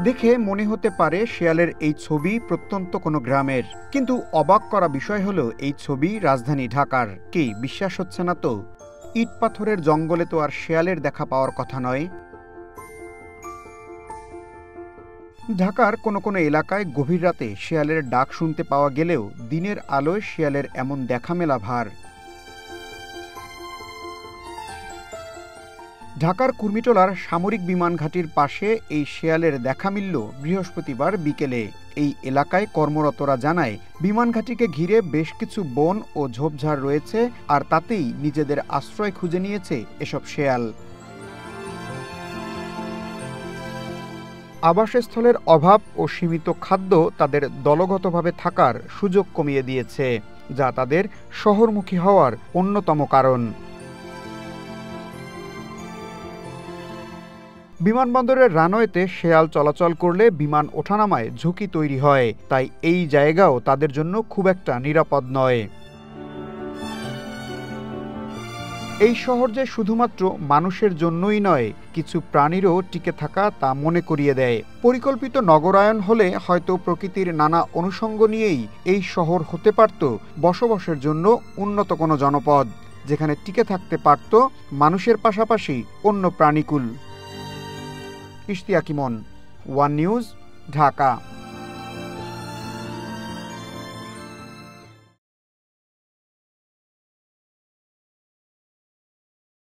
দেখে মনে হতে পারে শেয়ালের এই ছবি প্রত্যন্ত কোনো গ্রামের, কিন্তু অবাক করা বিষয় হলো এই ছবি রাজধানী ঢাকার। কি বিশ্বাস হচ্ছে না তো? ইট পাথরের জঙ্গলে তো আর শেয়ালের দেখা পাওয়ার কথা নয়। ঢাকার কোনো কোনো এলাকায় গভীর রাতে শেয়ালের ডাক শুনতে পাওয়া গেলেও দিনের আলোয় শেয়ালের এমন দেখা মেলা ভার। ঢাকার কুর্মিটোলার সামরিক বিমান ঘাঁটির পাশে এই শেয়ালের দেখা মিলল বৃহস্পতিবার বিকেলে। এই এলাকায় কর্মরতরা জানায়, বিমান ঘাঁটিকে ঘিরে বেশ কিছু বন ও ঝোপঝাড় রয়েছে, আর তাতেই নিজেদের আশ্রয় খুঁজে নিয়েছে এসব শেয়াল। আবাসস্থলের অভাব ও সীমিত খাদ্য তাদের দলগতভাবে থাকার সুযোগ কমিয়ে দিয়েছে, যা তাদের শহরমুখী হওয়ার অন্যতম কারণ। বিমানবন্দরের রানওয়েতে শেয়াল চলাচল করলে বিমান ওঠানামায় ঝুঁকি তৈরি হয়, তাই এই জায়গাও তাদের জন্য খুব একটা নিরাপদ নয়। এই শহর যে শুধুমাত্র মানুষের জন্যই নয়, কিছু প্রাণীরও টিকে থাকা তা মনে করিয়ে দেয়। পরিকল্পিত নগরায়ন হলে হয়তো প্রকৃতির নানা অনুষঙ্গ নিয়েই এই শহর হতে পারত বসবাসের জন্য উন্নত কোনো জনপদ, যেখানে টিকে থাকতে পারত মানুষের পাশাপাশি অন্য প্রাণীকুল। ইশতিয়াক ইমন, ওয়ান নিউজ, ঢাকা।